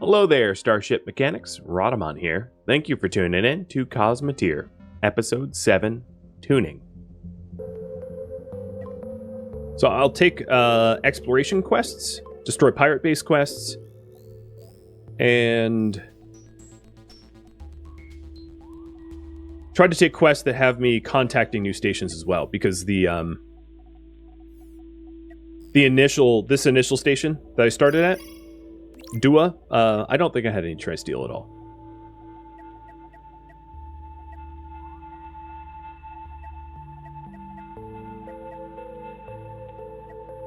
Hello there, Starship Mechanics. Rhadamant here. Thank you for tuning in to Cosmoteer, Episode 7, Tuning. So I'll take exploration quests, destroy pirate base quests, and try to take quests that have me contacting new stations as well, because this initial station that I started at, Dua, I don't think I had any tri-steel at all.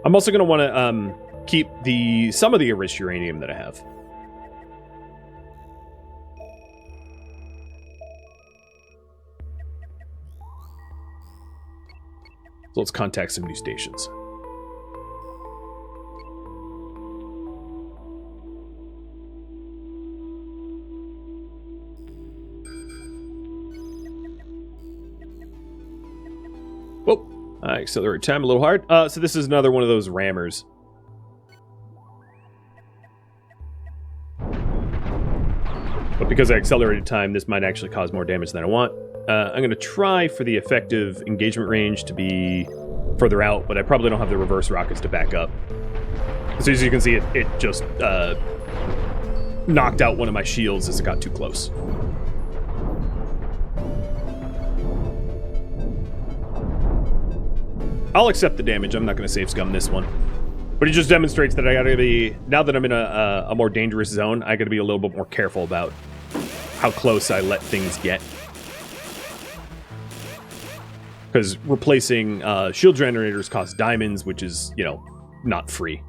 I'm also going to want to keep some of the enriched uranium that I have. So let's contact some new stations. Whoa, I accelerate time a little hard. So this is another one of those rammers. But because I accelerated time, this might actually cause more damage than I want. I'm going to try for the effective engagement range to be further out, but I probably don't have the reverse rockets to back up. So as you can see, it just knocked out one of my shields as it got too close. I'll accept the damage. I'm not going to save scum this one. But it just demonstrates that I got to be, now that I'm in a more dangerous zone, I got to be a little bit more careful about how close I let things get. Because replacing shield generators costs diamonds, which is, you know, not free.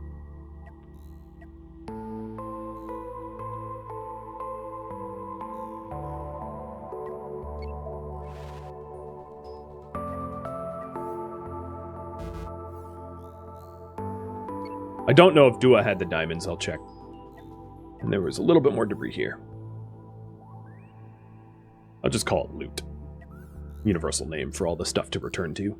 I don't know if Dua had the diamonds. I'll check. And there was a little bit more debris here. I'll just call it loot. Universal name for all the stuff to return to.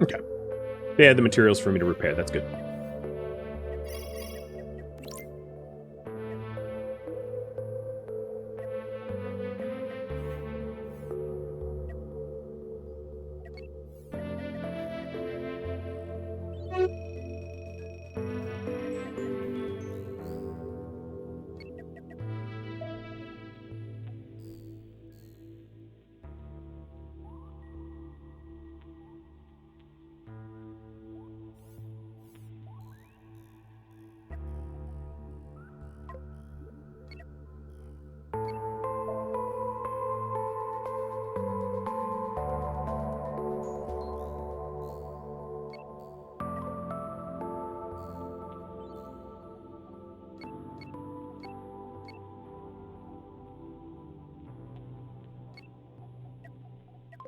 Okay. They had the materials for me to repair. That's good.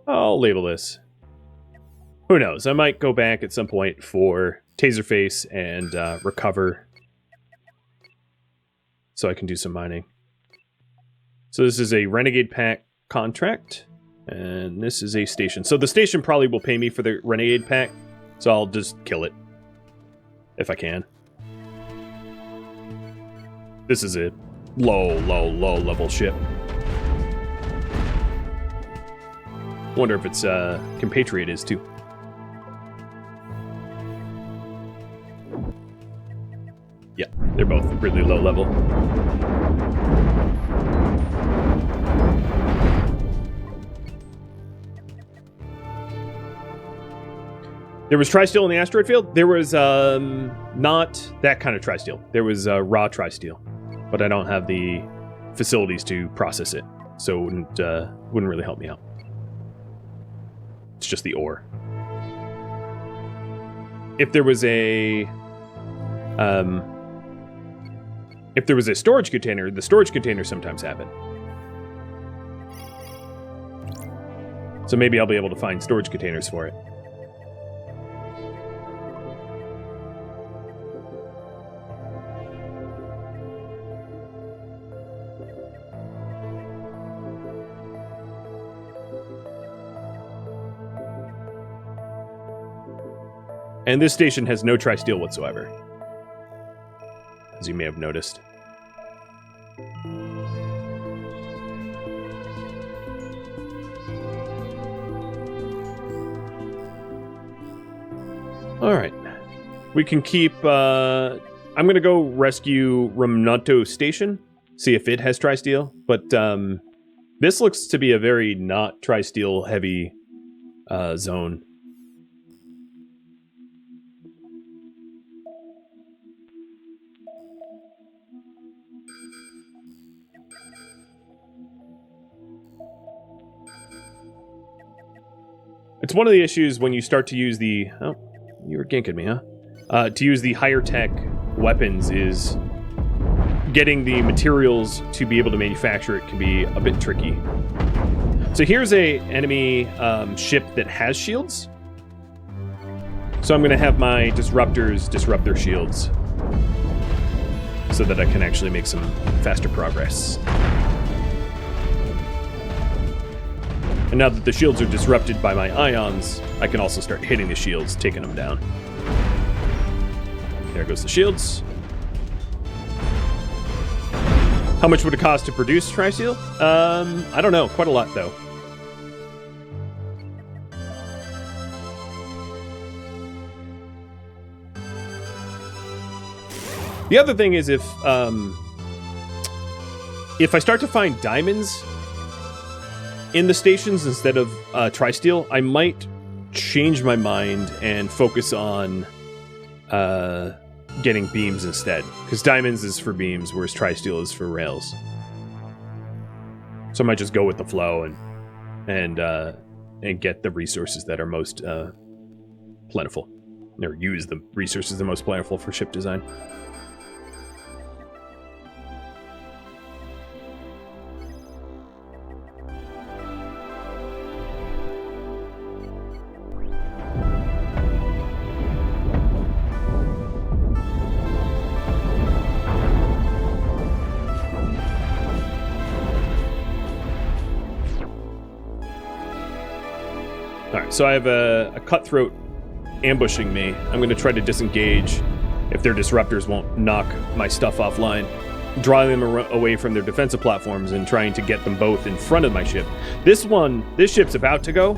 I'll label this. Who knows? I might go back at some point for Taserface and recover so I can do some mining. So this is a Renegade Pack contract, and this is a station. So the station probably will pay me for the Renegade Pack, so I'll just kill it if I can. This is a low level ship. Wonder if its compatriot is too. Yeah, they're both really low level. There was tri-steel in the asteroid field. There was not that kind of tri-steel. There was raw tri-steel, but I don't have the facilities to process it, so it wouldn't really help me out. It's just the ore. If there was a storage container, the storage containers sometimes happen. So maybe I'll be able to find storage containers for it. And this station has no tri-steel whatsoever, as you may have noticed. All right. We can keep... I'm going to go rescue Rhadamant Station, see if it has tri-steel. But this looks to be a very not tri-steel heavy zone. It's one of the issues when you start to use the... Oh, you were ganking me, huh? To use the higher tech weapons is getting the materials to be able to manufacture it can be a bit tricky. So here's a enemy ship that has shields. So I'm going to have my disruptors disrupt their shields so that I can actually make some faster progress. And now that the shields are disrupted by my ions, I can also start hitting the shields, taking them down. There goes the shields. How much would it cost to produce tri-steel? I don't know. Quite a lot, though. The other thing is if I start to find diamonds in the stations instead of tri-steel, I might change my mind and focus on getting beams instead. Because diamonds is for beams, whereas tri-steel is for rails. So I might just go with the flow and get the resources that are most plentiful. Or use the resources that are most plentiful for ship design. So I have a cutthroat ambushing me. I'm going to try to disengage if their disruptors won't knock my stuff offline, drawing them away from their defensive platforms and trying to get them both in front of my ship. This ship's about to go.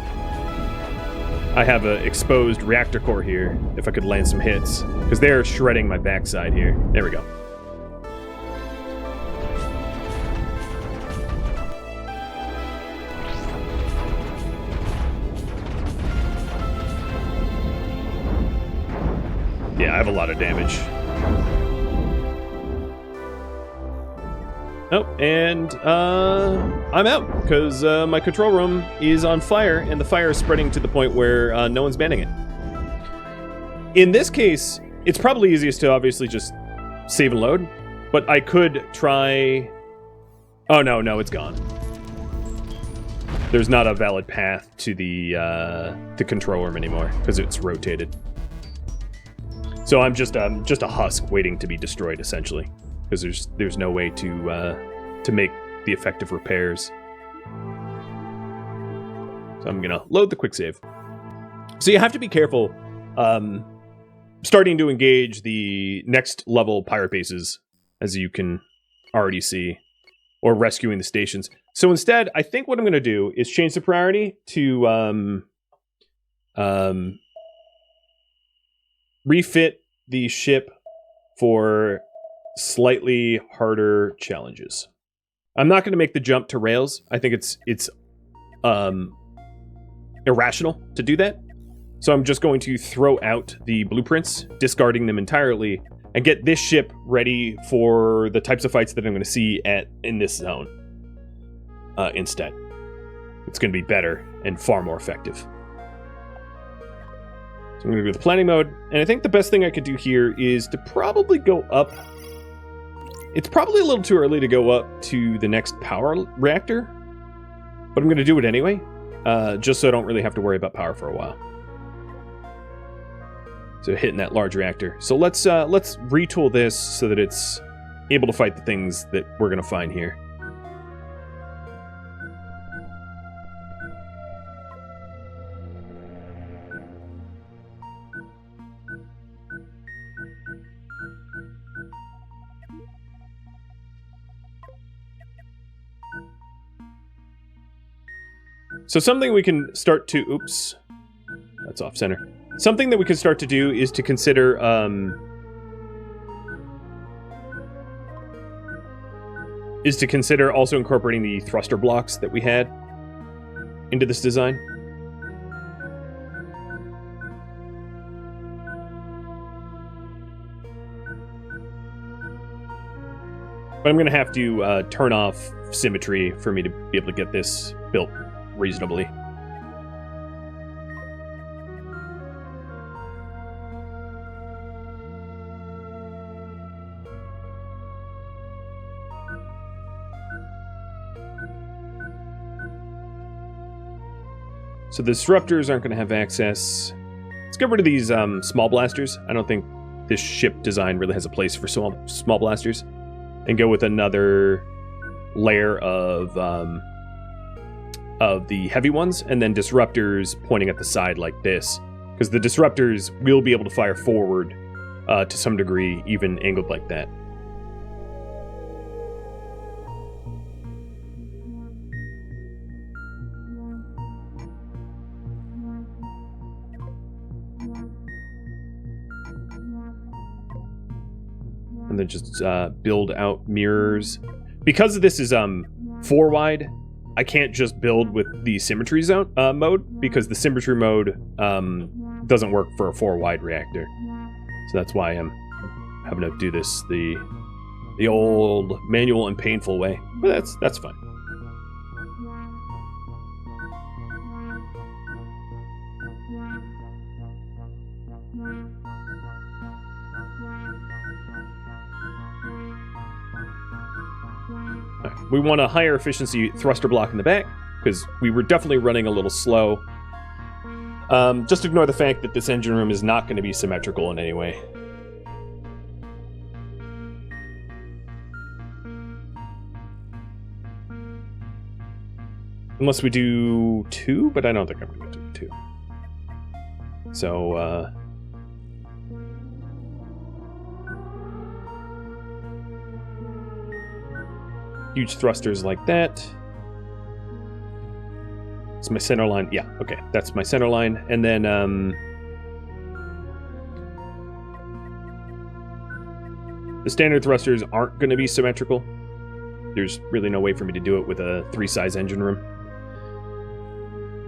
I have an exposed reactor core here, if I could land some hits, because they're shredding my backside here. There we go. Yeah, I have a lot of damage. Oh, and I'm out, because my control room is on fire, and the fire is spreading to the point where no one's manning it. In this case, it's probably easiest to obviously just save and load, but I could try... Oh, no, it's gone. There's not a valid path to the control room anymore, because it's rotated. So I'm just a husk waiting to be destroyed, essentially, because there's no way to make the effective repairs. So I'm gonna load the quick save. So you have to be careful starting to engage the next level pirate bases, as you can already see, or rescuing the stations. So instead, I think what I'm gonna do is change the priority to refit the ship for slightly harder challenges. I'm not going to make the jump to rails. I think it's irrational to do that. So I'm just going to throw out the blueprints, discarding them entirely, and get this ship ready for the types of fights that I'm going to see in this zone instead. It's going to be better and far more effective. I'm going to go to the planning mode, and I think the best thing I could do here is to probably go up. It's probably a little too early to go up to the next power reactor, but I'm going to do it anyway, just so I don't really have to worry about power for a while. So hitting that large reactor. So let's retool this so that it's able to fight the things that we're going to find here. So something we can start to... Oops. That's off center. Something that we can start to do is to consider... also incorporating the thruster blocks that we had into this design. But I'm going to have to turn off symmetry for me to be able to get this built reasonably. So the disruptors aren't going to have access. Let's get rid of these small blasters. I don't think this ship design really has a place for small blasters. And go with another layer of the heavy ones, and then disruptors pointing at the side like this. Because the disruptors will be able to fire forward to some degree, even angled like that. And then just build out mirrors. Because this is 4 wide, I can't just build with the symmetry zone mode, because the symmetry mode doesn't work for a 4 wide reactor. So that's why I'm having to do this the old manual and painful way. But that's fine. We want a higher efficiency thruster block in the back, because we were definitely running a little slow. Just ignore the fact that this engine room is not going to be symmetrical in any way. Unless we do 2, but I don't think I'm going to do 2. So, huge thrusters like that. It's my center line. Yeah, okay, that's my center line. And then the standard thrusters aren't going to be symmetrical. There's really no way for me to do it with a 3-size engine room.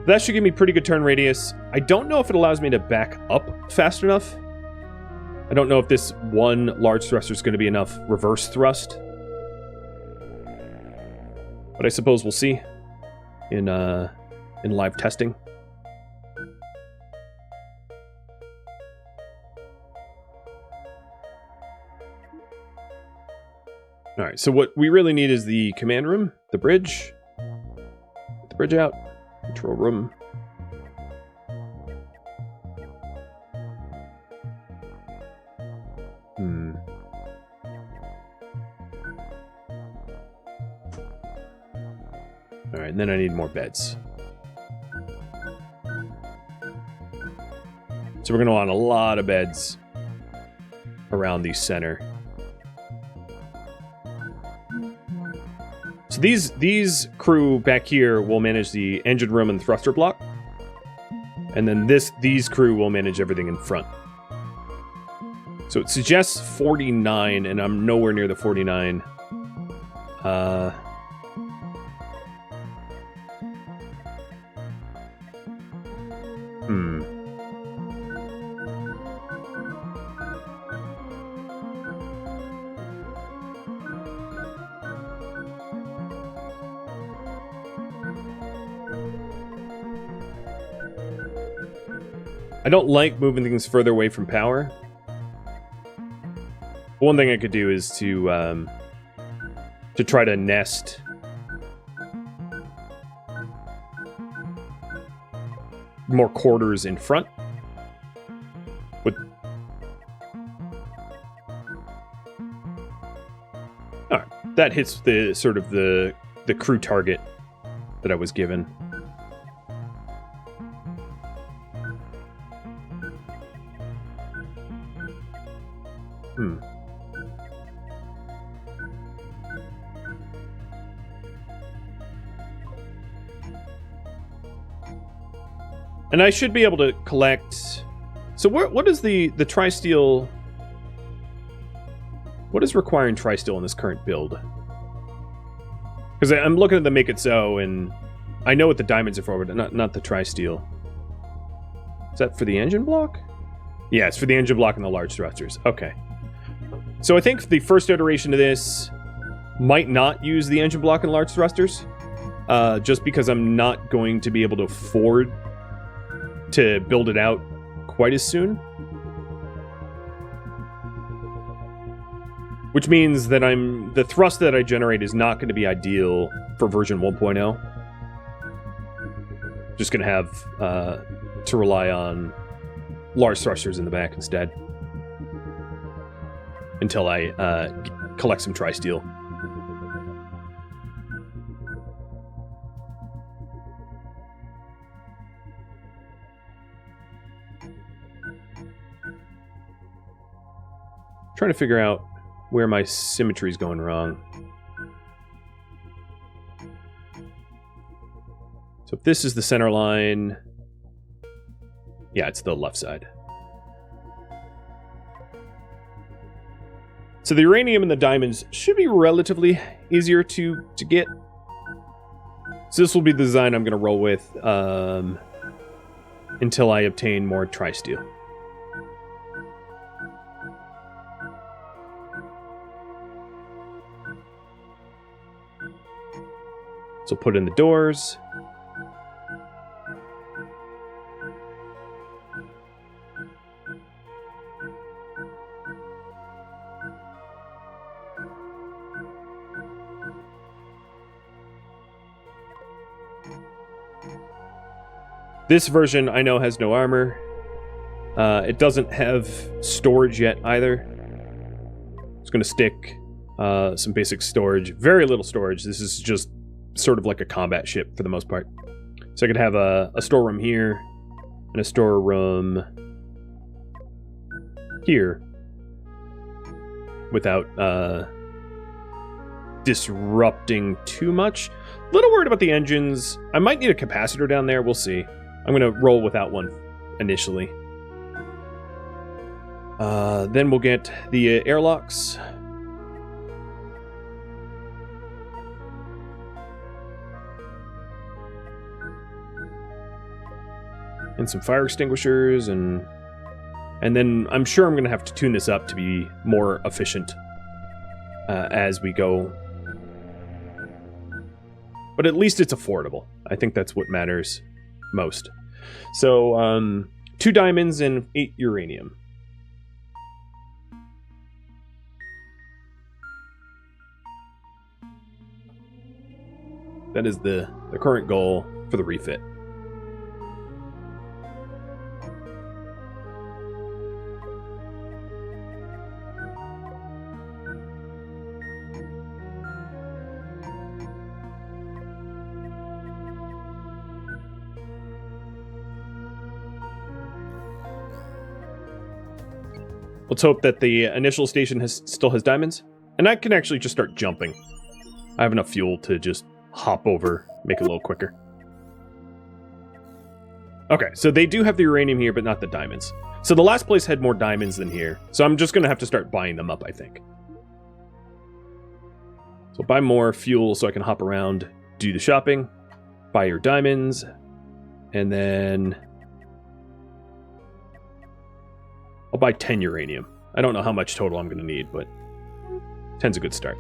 That should give me pretty good turn radius. I don't know if it allows me to back up fast enough. I don't know if this one large thruster is going to be enough reverse thrust. But I suppose we'll see in live testing. All right, so what we really need is the command room, the bridge. Get the bridge out, control room. All right, and then I need more beds. So we're going to want a lot of beds around the center. So these crew back here will manage the engine room and thruster block. And then these crew will manage everything in front. So it suggests 49, and I'm nowhere near the 49. I don't like moving things further away from power. One thing I could do is to try to nest more quarters in front. All right, that hits the sort of the crew target that I was given. And I should be able to collect... So what is the tri-steel... What is requiring tri-steel in this current build? Because I'm looking at the Make It So, and I know what the diamonds are for, but not the tri-steel. Is that for the engine block? Yeah, it's for the engine block and the large thrusters. Okay. So I think the first iteration of this might not use the engine block and large thrusters, just because I'm not going to be able to afford to build it out quite as soon. Which means that the thrust that I generate is not going to be ideal for version 1.0. Just going to have to rely on large thrusters in the back instead. Until I collect some tri-steel. Trying to figure out where my symmetry is going wrong. So if this is the center line... Yeah, it's the left side. So the uranium and the diamonds should be relatively easier to get. So this will be the design I'm going to roll with until I obtain more tri-steel. So put in the doors. This version, I know, has no armor. It doesn't have storage yet, either. It's going to stick some basic storage. Very little storage. This is just sort of like a combat ship for the most part. So I could have a storeroom here and a storeroom here without disrupting too much. A little worried about the engines. I might need a capacitor down there. We'll see. I'm going to roll without one initially. Then we'll get the airlocks. And some fire extinguishers, and then I'm sure I'm going to have to tune this up to be more efficient as we go. But at least it's affordable. I think that's what matters most. So, 2 diamonds and 8 uranium. That is the current goal for the refit. Let's hope that the initial station still has diamonds. And I can actually just start jumping. I have enough fuel to just hop over, make it a little quicker. Okay, so they do have the uranium here, but not the diamonds. So the last place had more diamonds than here. So I'm just going to have to start buying them up, I think. So buy more fuel so I can hop around, do the shopping, buy your diamonds, and then... I'll buy 10 uranium. I don't know how much total I'm going to need, but 10's a good start.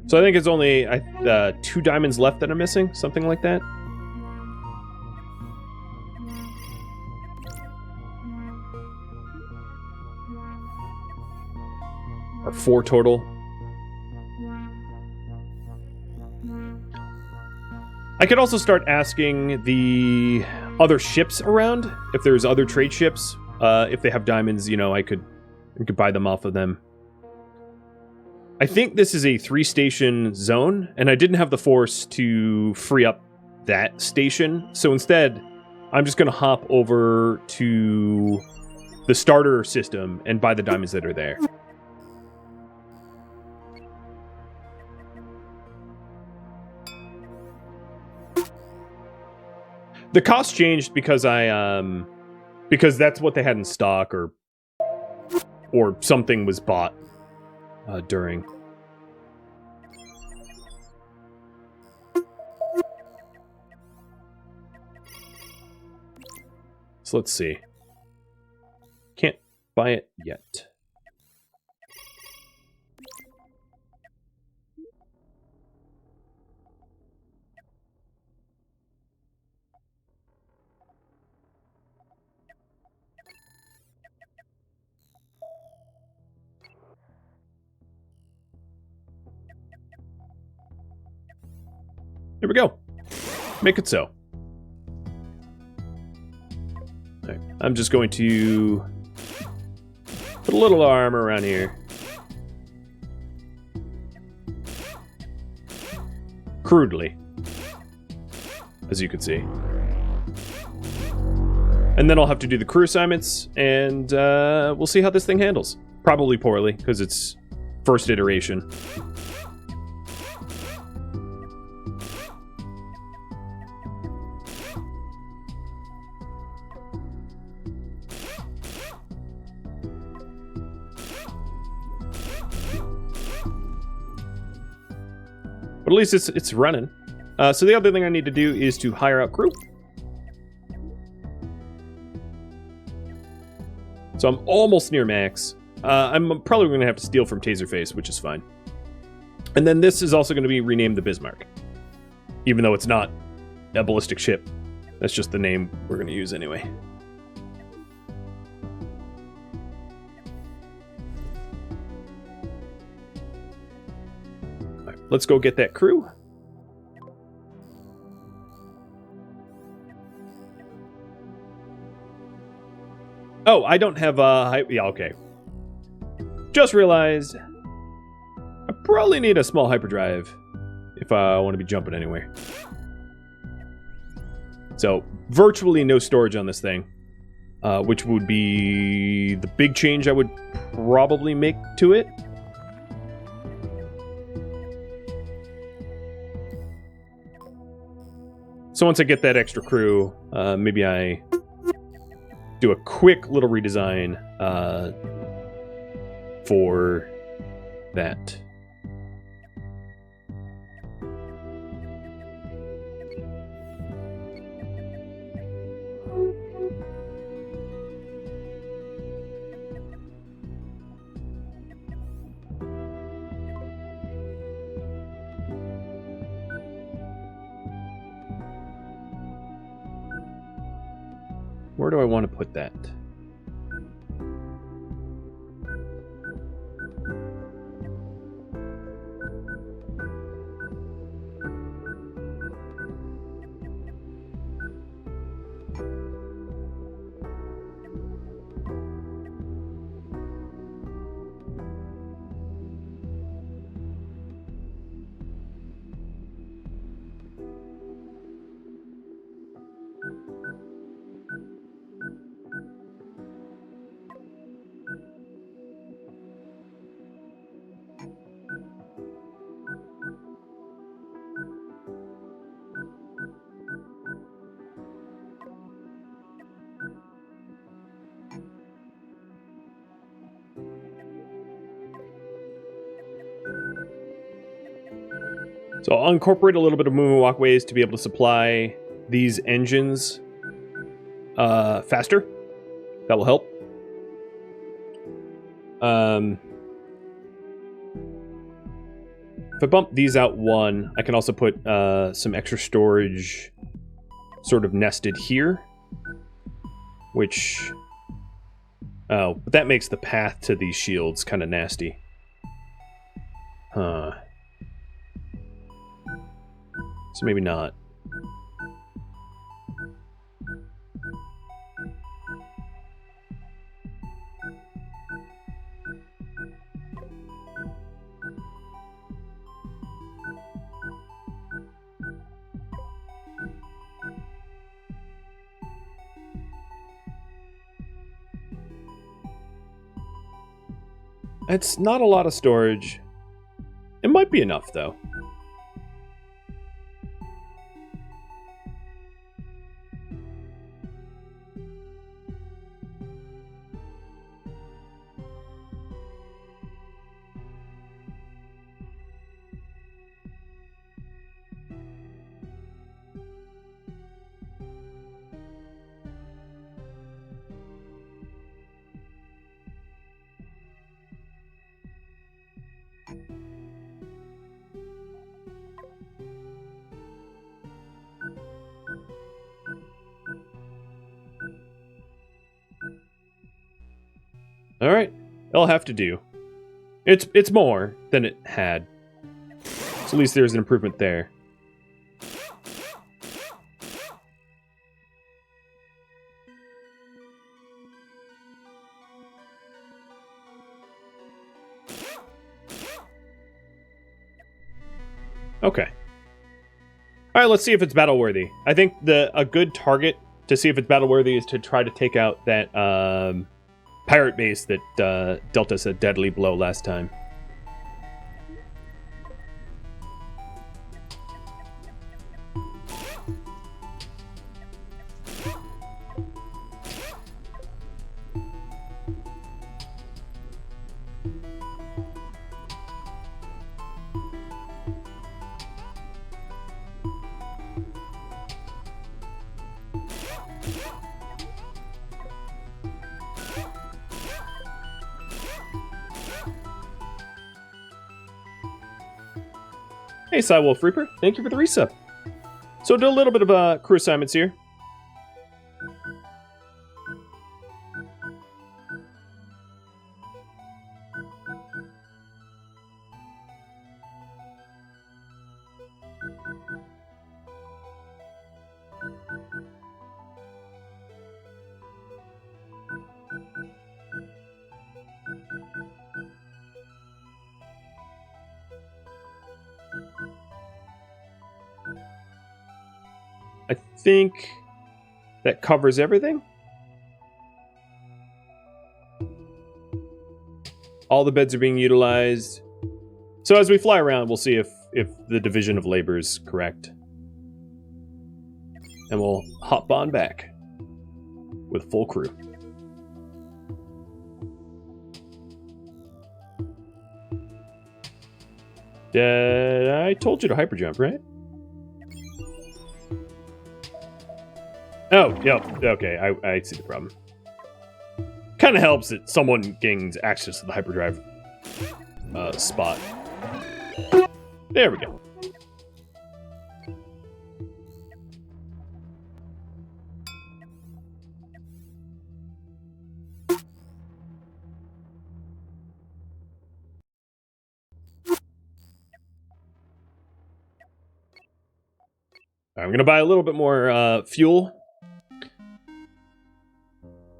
So I think it's only 2 diamonds left that are missing, something like that. Or 4 total. I could also start asking the other ships around if there's other trade ships. If they have diamonds, you know, I could buy them off of them. I think this is a 3-station zone, and I didn't have the force to free up that station. So instead, I'm just going to hop over to the starter system and buy the diamonds that are there. The cost changed because because that's what they had in stock, or something was bought during. So let's see. Can't buy it yet. Here we go. Make it so. Right. I'm just going to put a little armor around here. Crudely, as you can see. And then I'll have to do the crew assignments, and we'll see how this thing handles. Probably poorly, because it's first iteration. But at least it's running. So the other thing I need to do is to hire out crew. So I'm almost near max. I'm probably going to have to steal from Taserface, which is fine. And then this is also going to be renamed the Bismarck. Even though it's not a ballistic ship. That's just the name we're going to use anyway. Let's go get that crew. Oh, I don't have yeah, okay. Just realized I probably need a small hyperdrive if I want to be jumping anywhere. So, virtually no storage on this thing, which would be the big change I would probably make to it. So once I get that extra crew, maybe I do a quick little redesign for that. Where do I want to put that? So I'll incorporate a little bit of moving walkways to be able to supply these engines faster. That will help. If I bump these out one, I can also put some extra storage sort of nested here. Which... Oh, but that makes the path to these shields kind of nasty. Huh. So maybe not. It's not a lot of storage. It might be enough, though. All right, it'll have to do. It's more than it had. So at least there's an improvement there. Okay. All right, let's see if it's battle worthy. I think a good target to see if it's battle worthy is to try to take out that pirate base that dealt us a deadly blow last time. Hey, Cywolf Reaper, thank you for the resub. So do a little bit of crew assignments here. I think that covers everything. All the beds are being utilized. So as we fly around, we'll see if the division of labor is correct. And we'll hop on back with full crew. I told you to hyperjump, right? Oh, yeah, okay, I see the problem. Kind of helps that someone gains access to the hyperdrive spot. There we go. I'm going to buy a little bit more fuel.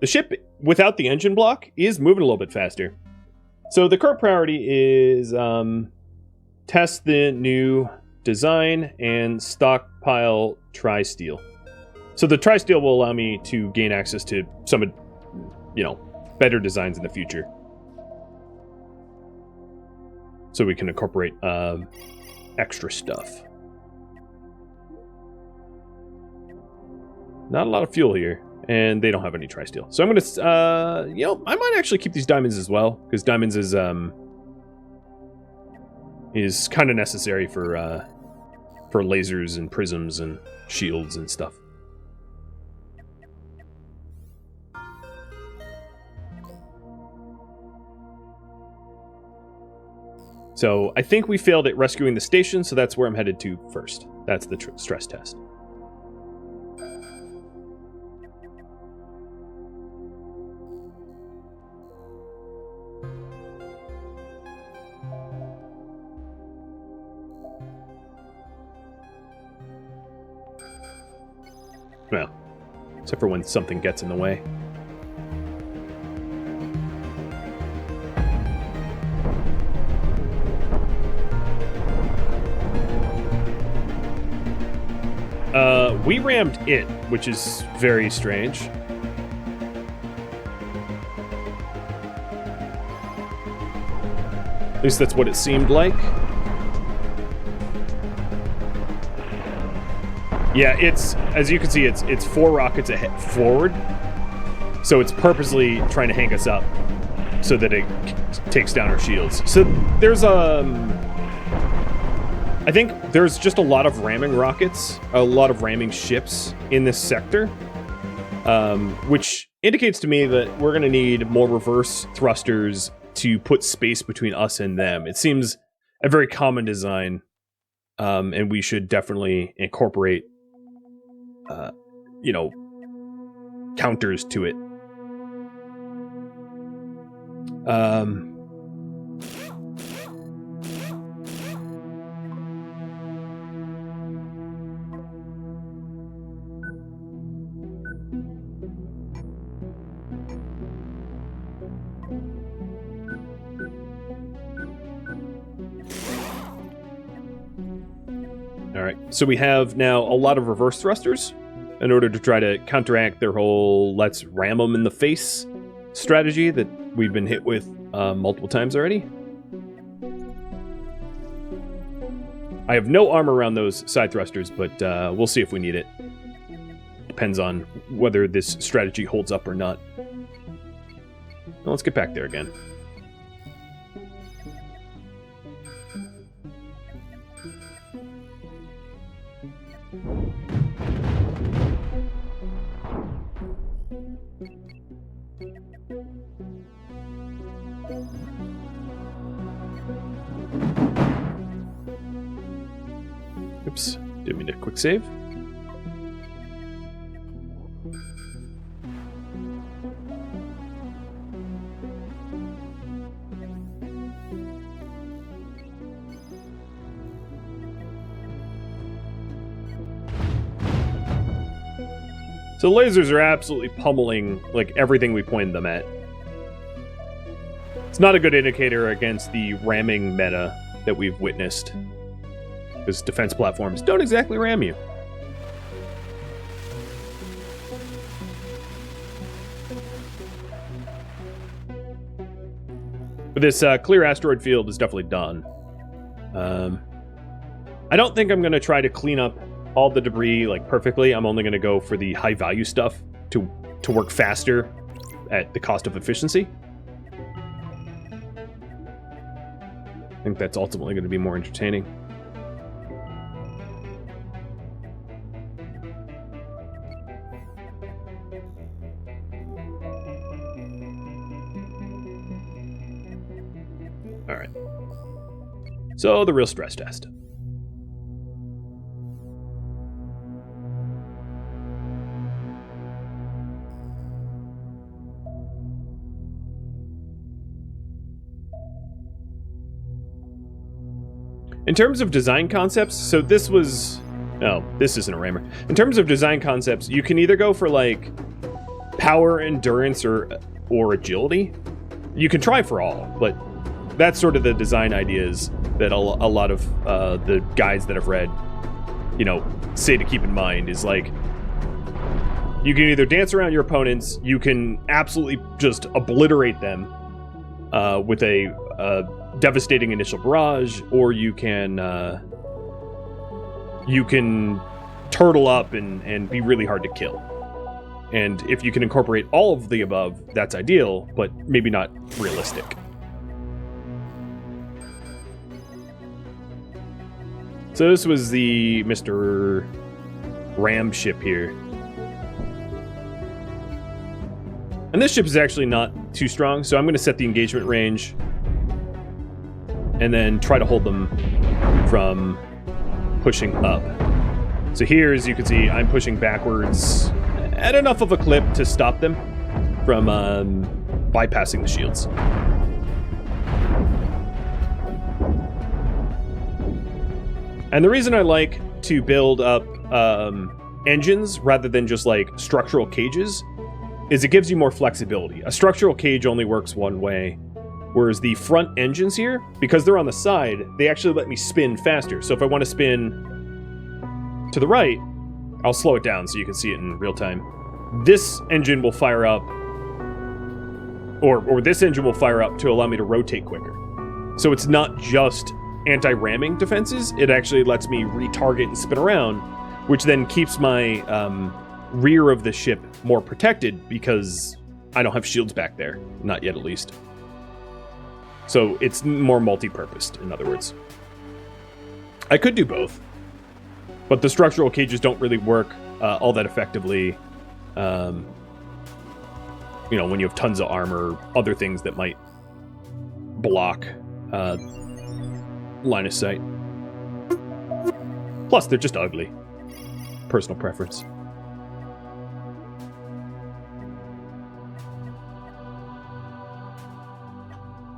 The ship, without the engine block, is moving a little bit faster. So the current priority is test the new design and stockpile tri-steel. So the tri-steel will allow me to gain access to some, better designs in the future. So we can incorporate extra stuff. Not a lot of fuel here. And they don't have any tri-steel. So I'm going to, I might actually keep these diamonds as well. Because diamonds is kind of necessary for lasers and prisms and shields and stuff. So I think we failed at rescuing the station, so that's where I'm headed to first. That's the stress test. Well, except for when something gets in the way. We rammed it, which is very strange. At least that's what it seemed like. Yeah, it's, as you can see, it's 4 rockets ahead forward. So it's purposely trying to hang us up so that it takes down our shields. So there's I think there's just a lot of ramming rockets, a lot of ramming ships in this sector, which indicates to me that we're going to need more reverse thrusters to put space between us and them. It seems a very common design, and we should definitely incorporate, counters to it. All right, so we have now a lot of reverse thrusters in order to try to counteract their whole let's ram them in the face strategy that we've been hit with multiple times already. I have no armor around those side thrusters, but we'll see if we need it. Depends on whether this strategy holds up or not. Well, let's get back there again. Oops, didn't mean to quick save. So lasers are absolutely pummeling like everything we pointed them at. It's not a good indicator against the ramming meta that we've witnessed, because defense platforms don't exactly ram you. But this clear asteroid field is definitely done. I don't think I'm going to try to clean up all the debris like perfectly. I'm only going to go for the high value stuff to work faster at the cost of efficiency. I think that's ultimately going to be more entertaining. All right. So the real stress test. In terms of design concepts, so this was... No, this isn't a rammer. In terms of design concepts, you can either go for, like, power, endurance, or agility. You can try for all, but that's sort of the design ideas that a lot of the guides that I've read, say to keep in mind, is, like, you can either dance around your opponents, you can absolutely just obliterate them with a devastating initial barrage, or you can turtle up and be really hard to kill. And if you can incorporate all of the above, that's ideal, but maybe not realistic. So this was the Mr. Ram ship here. And this ship is actually not too strong, so I'm going to set the engagement range and then try to hold them from pushing up. So here, as you can see, I'm pushing backwards at enough of a clip to stop them from bypassing the shields. And the reason I like to build up engines rather than just like structural cages is it gives you more flexibility. A structural cage only works one way, whereas the front engines here, because they're on the side, they actually let me spin faster. So if I want to spin to the right, I'll slow it down so you can see it in real time. This engine will fire up, or this engine will fire up to allow me to rotate quicker. So it's not just anti-ramming defenses. It actually lets me retarget and spin around, which then keeps my rear of the ship more protected because I don't have shields back there. Not yet, at least. So it's more multi-purposed, in other words. I could do both, but the structural cages don't really work all that effectively. You know, when you have tons of armor, other things that might block line of sight. Plus, they're just ugly. Personal preference.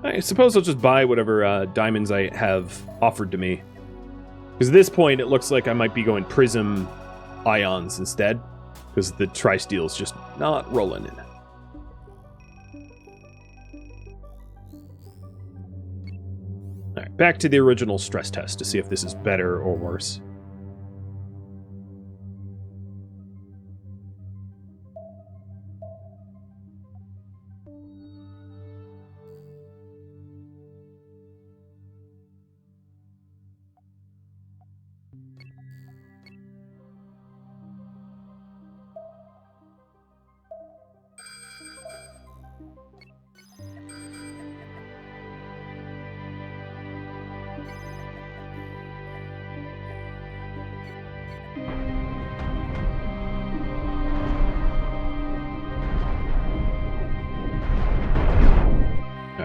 I suppose I'll just buy whatever diamonds I have offered to me. Because at this point, it looks like I might be going prism ions instead. Because the tri-steel is just not rolling in. Alright, back to the original stress test to see if this is better or worse.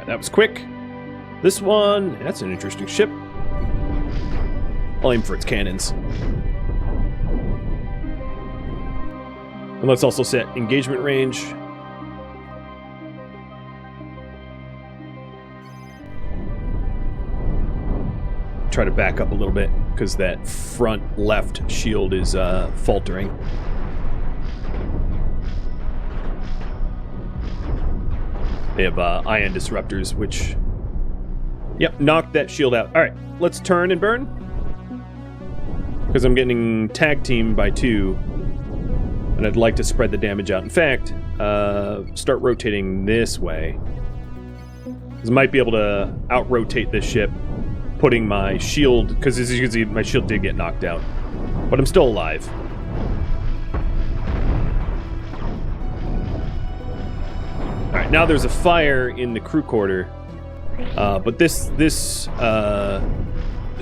That was quick. This one, that's an interesting ship. I'll aim for its cannons. And let's also set engagement range. Try to back up a little bit, because that front left shield is faltering. They have ion disruptors, which... Yep, knocked that shield out. Alright, let's turn and burn. Because I'm getting tag teamed by 2. And I'd like to spread the damage out. In fact, start rotating this way. Because I might be able to out-rotate this ship, putting my shield... Because as you can see, my shield did get knocked out. But I'm still alive. Alright, now there's a fire in the crew quarter, but this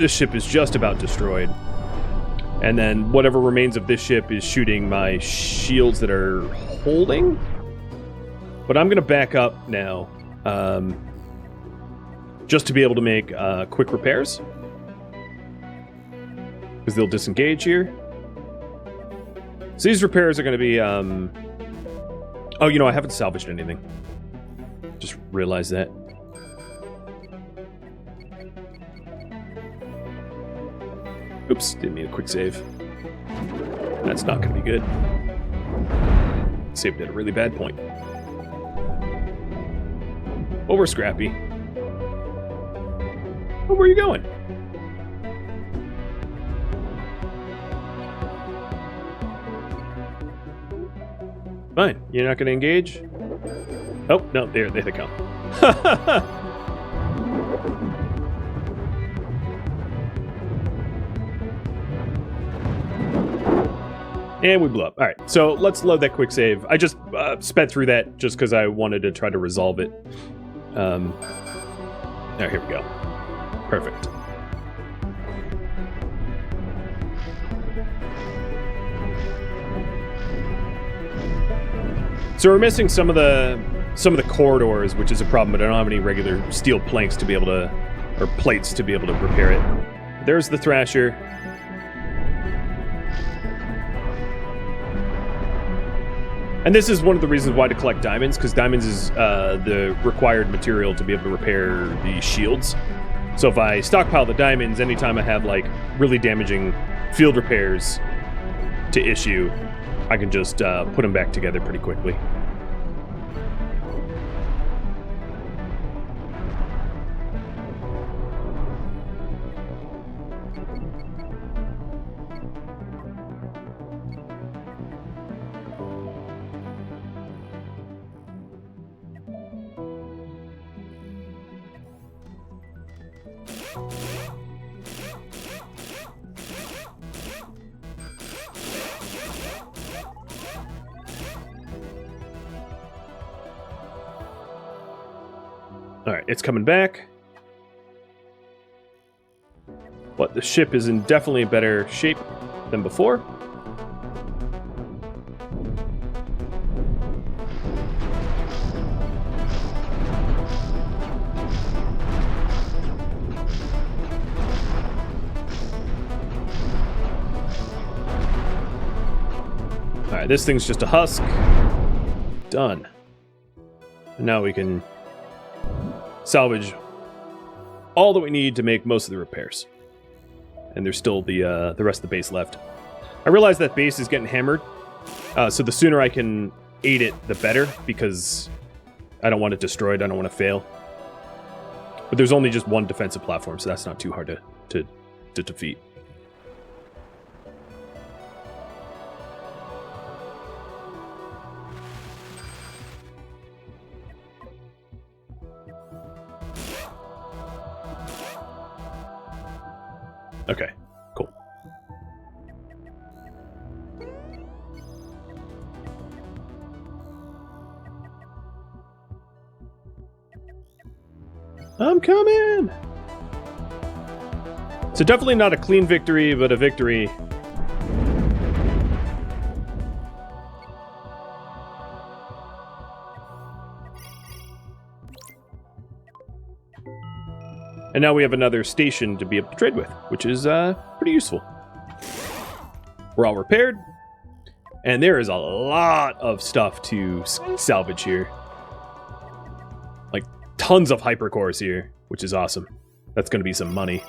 ship is just about destroyed. And then whatever remains of this ship is shooting my shields that are holding. But I'm going to back up now, just to be able to make quick repairs. Because they'll disengage here. So these repairs are going to be... Oh, you know, I haven't salvaged anything. Just realized that. Oops, didn't mean a quick save. That's not going to be good. Saved at a really bad point. Oh, we're scrappy. Oh, where are you going? Fine. You're not going to engage? Oh, no, there they come. And we blew up. All right, so let's load that quick save. I just sped through that just because I wanted to try to resolve it. Now, here we go. Perfect. So we're missing some of the corridors, which is a problem, but I don't have any regular steel planks to be able to, or plates to be able to repair it. There's the Thrasher. And this is one of the reasons why to collect diamonds, because diamonds is the required material to be able to repair the shields. So if I stockpile the diamonds, anytime I have like really damaging field repairs to issue, I can just put them back together pretty quickly. Alright, it's coming back. But the ship is in definitely better shape than before. Alright, this thing's just a husk. Done. And now we can salvage all that we need to make most of the repairs. And there's still the rest of the base left. I realize that base is getting hammered, so the sooner I can aid it, the better, because I don't want it destroyed, I don't want to fail. But there's only just one defensive platform, so that's not too hard to defeat. Okay, cool. I'm coming! So definitely not a clean victory, but a victory. And now we have another station to be able to trade with, which is pretty useful. We're all repaired. And there is a lot of stuff to salvage here. Like, tons of hypercores here, which is awesome. That's going to be some money.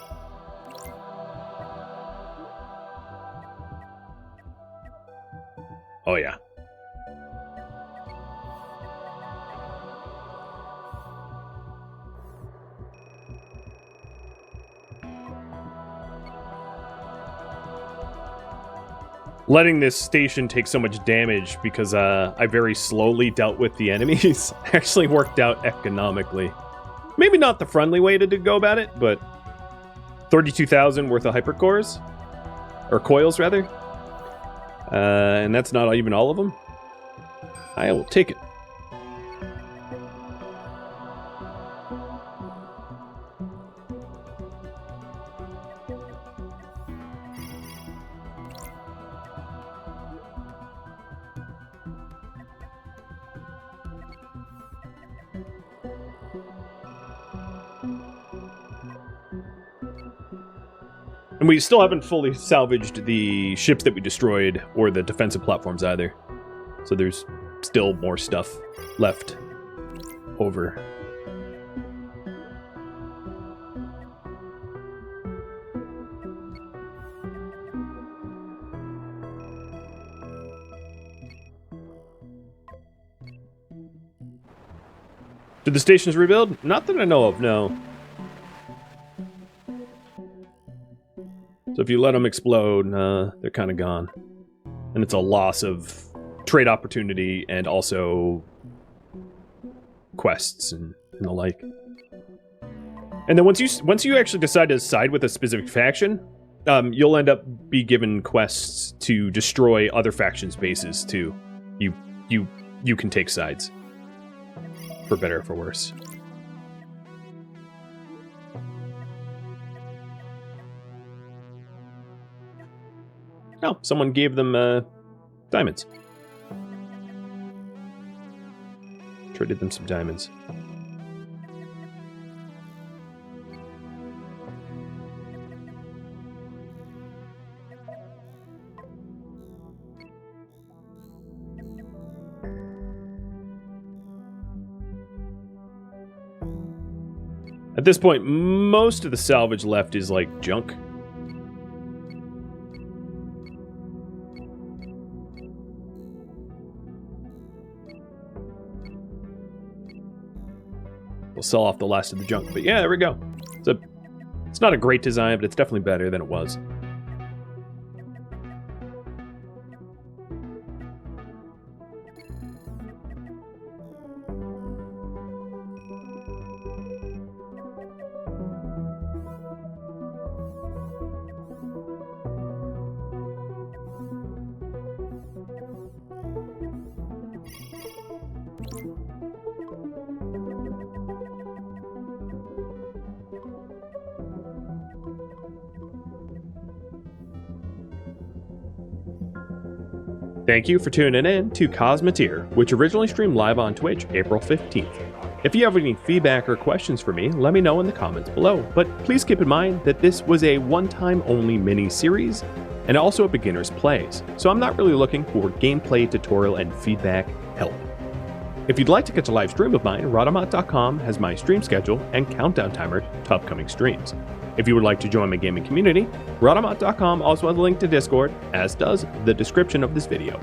Oh, yeah. Letting this station take so much damage because I very slowly dealt with the enemies actually worked out economically. Maybe not the friendly way to go about it, but 32,000 worth of hypercores, or coils rather, and that's not even all of them. I will take it. And we still haven't fully salvaged the ships that we destroyed or the defensive platforms either. So there's still more stuff left over. Did the stations rebuild? Not that I know of, no. So if you let them explode, they're kind of gone. And it's a loss of trade opportunity and also quests and the like. And then once you actually decide to side with a specific faction, you'll end up be given quests to destroy other factions' bases too. You can take sides. For better or for worse. Oh, someone gave them diamonds. Traded them some diamonds. At this point, most of the salvage left is like junk. We'll sell off the last of the junk, but yeah, there we go. It's not a great design, but it's definitely better than it was. Thank you for tuning in to Cosmoteer, which originally streamed live on Twitch April 15th. If you have any feedback or questions for me, let me know in the comments below, but please keep in mind that this was a one-time only mini-series and also a beginner's plays, so I'm not really looking for gameplay, tutorial, and feedback help. If you'd like to catch a live stream of mine, Rhadamant.com has my stream schedule and countdown timer to upcoming streams. If you would like to join my gaming community, Rhadamant.com also has a link to Discord, as does the description of this video.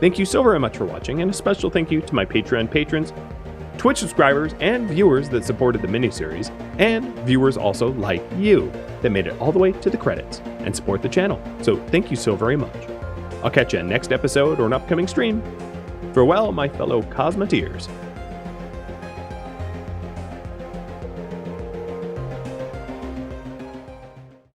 Thank you so very much for watching, and a special thank you to my Patreon patrons, Twitch subscribers, and viewers that supported the miniseries, and viewers also like you that made it all the way to the credits and support the channel. So thank you so very much. I'll catch you in next episode or an upcoming stream. Farewell, my fellow Cosmoteers.